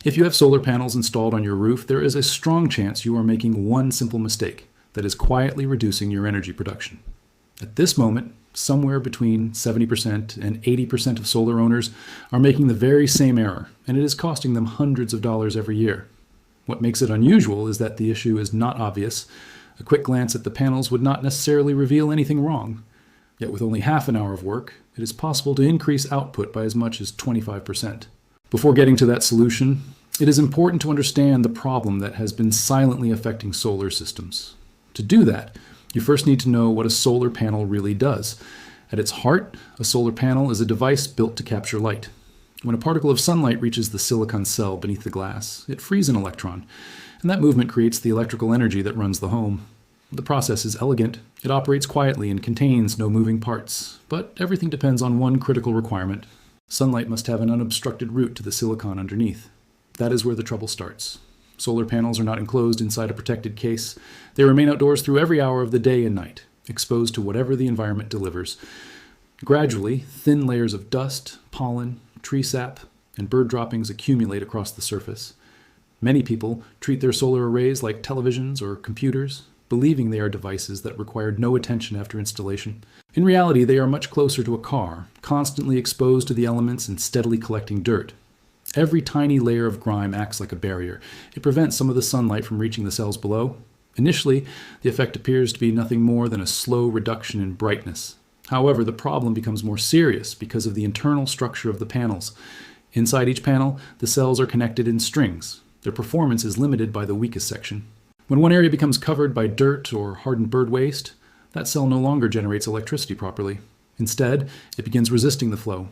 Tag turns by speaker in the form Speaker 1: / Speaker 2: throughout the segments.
Speaker 1: If you have solar panels installed on your roof, there is a strong chance you are making one simple mistake that is quietly reducing your energy production. At this moment, somewhere between 70% and 80% of solar owners are making the very same error, and it is costing them hundreds of dollars every year. What makes it unusual is that the issue is not obvious. A quick glance at the panels would not necessarily reveal anything wrong. Yet with only half an hour of work, it is possible to increase output by as much as 25%. Before getting to that solution, it is important to understand the problem that has been silently affecting solar systems. To do that, you first need to know what a solar panel really does. At its heart, a solar panel is a device built to capture light. When a particle of sunlight reaches the silicon cell beneath the glass, it frees an electron, and that movement creates the electrical energy that runs the home. The process is elegant, it operates quietly and contains no moving parts, but everything depends on one critical requirement. Sunlight must have an unobstructed route to the silicon underneath. That is where the trouble starts. Solar panels are not enclosed inside a protected case. They remain outdoors through every hour of the day and night, exposed to whatever the environment delivers. Gradually, thin layers of dust, pollen, tree sap, and bird droppings accumulate across the surface. Many people treat their solar arrays like televisions or computers, believing they are devices that require no attention after installation. In reality, they are much closer to a car, constantly exposed to the elements and steadily collecting dirt. Every tiny layer of grime acts like a barrier. It prevents some of the sunlight from reaching the cells below. Initially, the effect appears to be nothing more than a slow reduction in brightness. However, the problem becomes more serious because of the internal structure of the panels. Inside each panel, the cells are connected in strings. Their performance is limited by the weakest section. When one area becomes covered by dirt or hardened bird waste, that cell no longer generates electricity properly. Instead, it begins resisting the flow.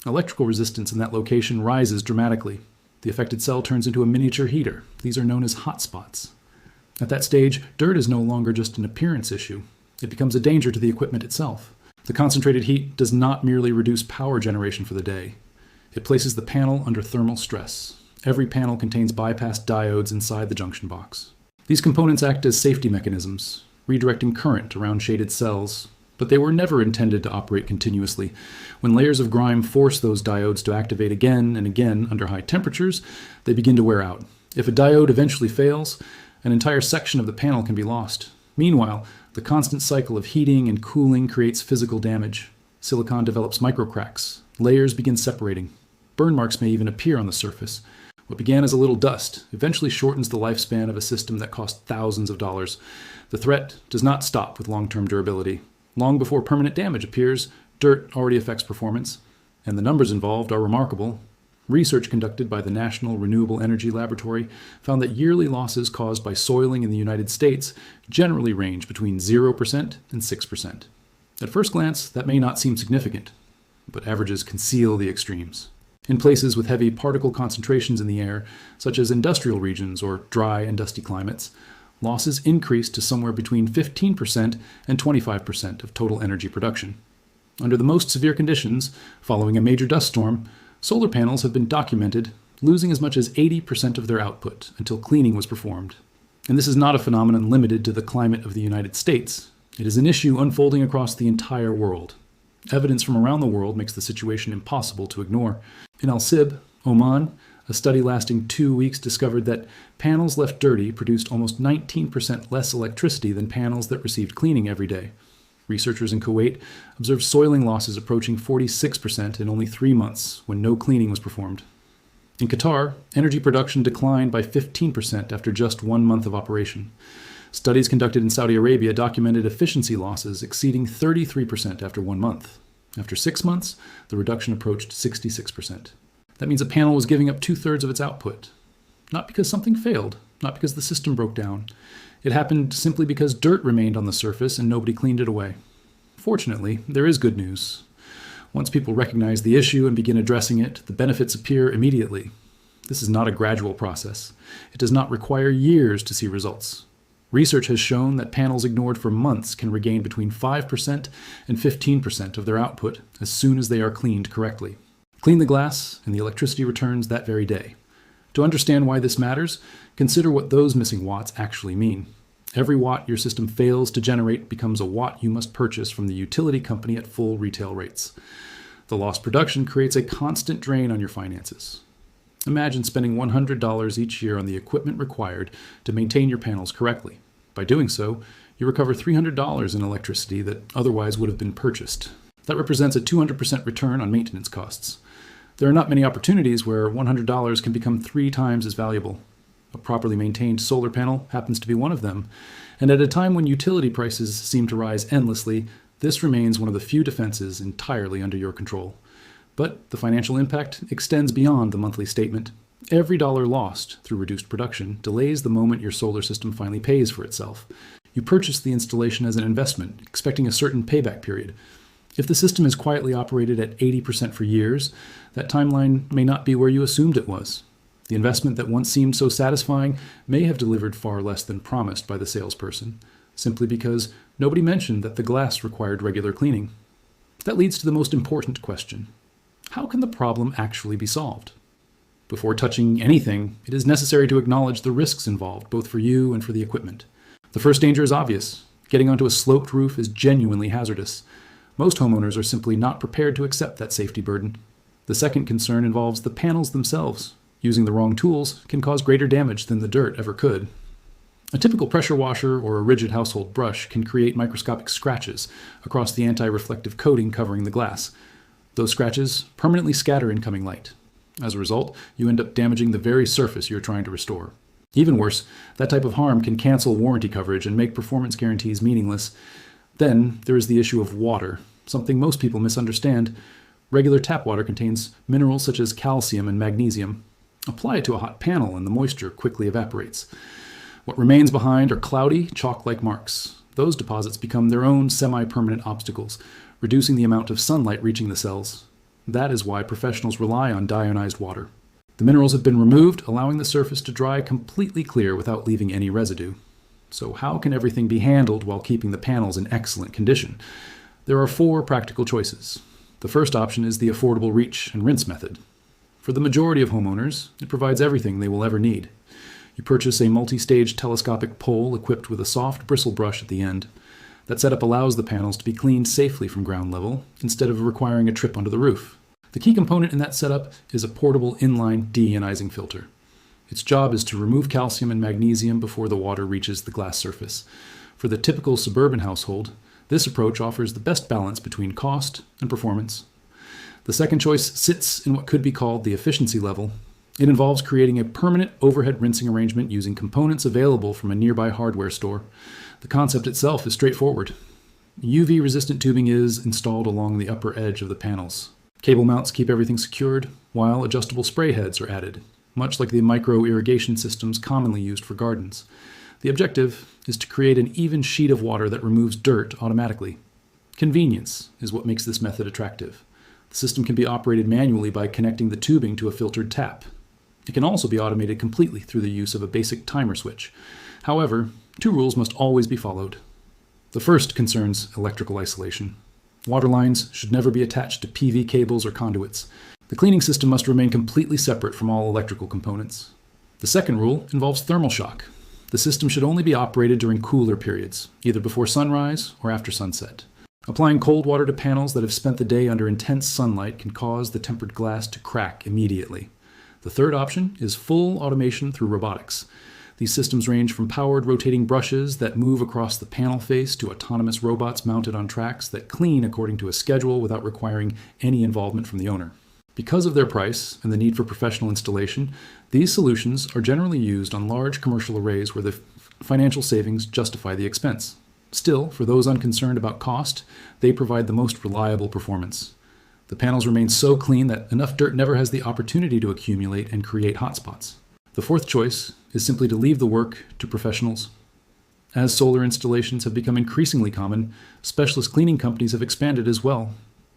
Speaker 1: Electrical resistance in that location rises dramatically. The affected cell turns into a miniature heater. These are known as hotspots. At that stage, dirt is no longer just an appearance issue. It becomes a danger to the equipment itself. The concentrated heat does not merely reduce power generation for the day. It places the panel under thermal stress. Every panel contains bypass diodes inside the junction box. These components act as safety mechanisms, redirecting current around shaded cells, but they were never intended to operate continuously. When layers of grime force those diodes to activate again and again under high temperatures, they begin to wear out. If a diode eventually fails, an entire section of the panel can be lost. Meanwhile, the constant cycle of heating and cooling creates physical damage. Silicon develops microcracks. Layers begin separating. Burn marks may even appear on the surface. What began as a little dust eventually shortens the lifespan of a system that cost thousands of dollars. The threat does not stop with long-term durability. Long before permanent damage appears, dirt already affects performance, and the numbers involved are remarkable. Research conducted by the National Renewable Energy Laboratory found that yearly losses caused by soiling in the United States generally range between 0% and 6%. At first glance, that may not seem significant, but averages conceal the extremes. In places with heavy particle concentrations in the air, such as industrial regions or dry and dusty climates, losses increase to somewhere between 15% and 25% of total energy production. Under the most severe conditions, following a major dust storm, solar panels have been documented losing as much as 80% of their output until cleaning was performed. And this is not a phenomenon limited to the climate of the United States. It is an issue unfolding across the entire world. Evidence from around the world makes the situation impossible to ignore. In Al Sib, Oman, a study lasting 2 weeks discovered that panels left dirty produced almost 19% less electricity than panels that received cleaning every day. Researchers in Kuwait observed soiling losses approaching 46% in only 3 months when no cleaning was performed. In Qatar, energy production declined by 15% after just 1 month of operation. Studies conducted in Saudi Arabia documented efficiency losses exceeding 33% after 1 month. After 6 months, the reduction approached 66%. That means a panel was giving up 2/3 of its output. Not because something failed, not because the system broke down. It happened simply because dirt remained on the surface and nobody cleaned it away. Fortunately, there is good news. Once people recognize the issue and begin addressing it, the benefits appear immediately. This is not a gradual process. It does not require years to see results. Research has shown that panels ignored for months can regain between 5% and 15% of their output as soon as they are cleaned correctly. Clean the glass, and the electricity returns that very day. To understand why this matters, consider what those missing watts actually mean. Every watt your system fails to generate becomes a watt you must purchase from the utility company at full retail rates. The lost production creates a constant drain on your finances. Imagine spending $100 each year on the equipment required to maintain your panels correctly. By doing so, you recover $300 in electricity that otherwise would have been purchased. That represents a 200% return on maintenance costs. There are not many opportunities where $100 can become 3 times as valuable. A properly maintained solar panel happens to be one of them, and at a time when utility prices seem to rise endlessly, this remains one of the few defenses entirely under your control. But the financial impact extends beyond the monthly statement. Every dollar lost through reduced production delays the moment your solar system finally pays for itself. You purchase the installation as an investment, expecting a certain payback period. If the system is quietly operated at 80% for years, that timeline may not be where you assumed it was. The investment that once seemed so satisfying may have delivered far less than promised by the salesperson, simply because nobody mentioned that the glass required regular cleaning. That leads to the most important question. How can the problem actually be solved? Before touching anything, it is necessary to acknowledge the risks involved, both for you and for the equipment. The first danger is obvious. Getting onto a sloped roof is genuinely hazardous. Most homeowners are simply not prepared to accept that safety burden. The second concern involves the panels themselves. Using the wrong tools can cause greater damage than the dirt ever could. A typical pressure washer or a rigid household brush can create microscopic scratches across the anti-reflective coating covering the glass. Those scratches permanently scatter incoming light. As a result, you end up damaging the very surface you're trying to restore. Even worse, that type of harm can cancel warranty coverage and make performance guarantees meaningless. Then there is the issue of water, something most people misunderstand. Regular tap water contains minerals such as calcium and magnesium. Apply it to a hot panel and the moisture quickly evaporates. What remains behind are cloudy, chalk-like marks. Those deposits become their own semi-permanent obstacles, reducing the amount of sunlight reaching the cells. That is why professionals rely on deionized water. The minerals have been removed, allowing the surface to dry completely clear without leaving any residue. So how can everything be handled while keeping the panels in excellent condition? There are 4 practical choices. The first option is the affordable reach and rinse method. For the majority of homeowners, it provides everything they will ever need. You purchase a multi-stage telescopic pole equipped with a soft bristle brush at the end. That setup allows the panels to be cleaned safely from ground level, instead of requiring a trip onto the roof. The key component in that setup is a portable inline deionizing filter. Its job is to remove calcium and magnesium before the water reaches the glass surface. For the typical suburban household, this approach offers the best balance between cost and performance. The second choice sits in what could be called the efficiency level. It involves creating a permanent overhead rinsing arrangement using components available from a nearby hardware store. The concept itself is straightforward. UV-resistant tubing is installed along the upper edge of the panels. Cable mounts keep everything secured, while adjustable spray heads are added, much like the micro-irrigation systems commonly used for gardens. The objective is to create an even sheet of water that removes dirt automatically. Convenience is what makes this method attractive. The system can be operated manually by connecting the tubing to a filtered tap. It can also be automated completely through the use of a basic timer switch. However, 2 rules must always be followed. The first concerns electrical isolation. Water lines should never be attached to PV cables or conduits. The cleaning system must remain completely separate from all electrical components. The second rule involves thermal shock. The system should only be operated during cooler periods, either before sunrise or after sunset. Applying cold water to panels that have spent the day under intense sunlight can cause the tempered glass to crack immediately. The third option is full automation through robotics. These systems range from powered rotating brushes that move across the panel face to autonomous robots mounted on tracks that clean according to a schedule without requiring any involvement from the owner. Because of their price and the need for professional installation, these solutions are generally used on large commercial arrays where the financial savings justify the expense. Still, for those unconcerned about cost, they provide the most reliable performance. The panels remain so clean that enough dirt never has the opportunity to accumulate and create hotspots. The fourth choice is simply to leave the work to professionals. As solar installations have become increasingly common, specialist cleaning companies have expanded as well.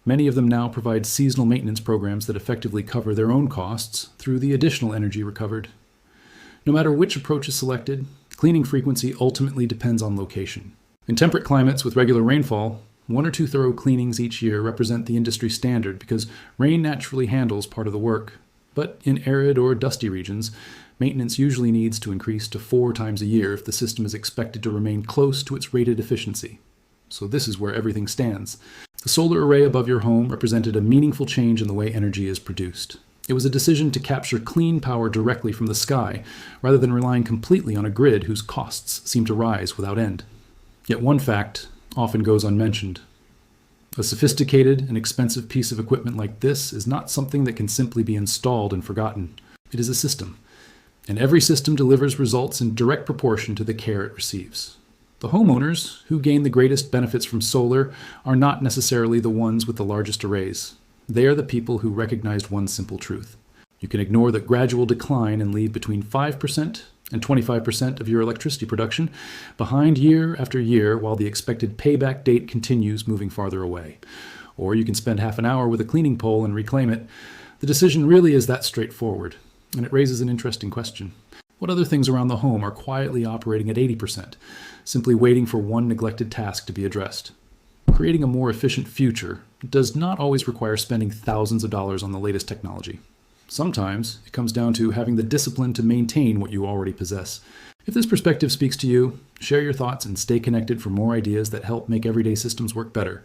Speaker 1: Many of them now provide seasonal maintenance programs that effectively cover their own costs through the additional energy recovered. No matter which approach is selected, cleaning frequency ultimately depends on location. In temperate climates with regular rainfall, 1 or 2 thorough cleanings each year represent the industry standard because rain naturally handles part of the work. But in arid or dusty regions, maintenance usually needs to increase to 4 times a year if the system is expected to remain close to its rated efficiency. So this is where everything stands. The solar array above your home represented a meaningful change in the way energy is produced. It was a decision to capture clean power directly from the sky, rather than relying completely on a grid whose costs seem to rise without end. Yet one fact often goes unmentioned. A sophisticated and expensive piece of equipment like this is not something that can simply be installed and forgotten. It is a system, and every system delivers results in direct proportion to the care it receives. The homeowners who gain the greatest benefits from solar are not necessarily the ones with the largest arrays. They are the people who recognized one simple truth. You can ignore the gradual decline and leave between 5% and 25% of your electricity production behind year after year while the expected payback date continues moving farther away. Or you can spend half an hour with a cleaning pole and reclaim it. The decision really is that straightforward, and it raises an interesting question. What other things around the home are quietly operating at 80%, simply waiting for one neglected task to be addressed? Creating a more efficient future does not always require spending thousands of dollars on the latest technology. Sometimes it comes down to having the discipline to maintain what you already possess. If this perspective speaks to you, share your thoughts and stay connected for more ideas that help make everyday systems work better.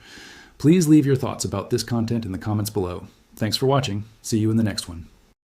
Speaker 1: Please leave your thoughts about this content in the comments below. Thanks for watching. See you in the next one.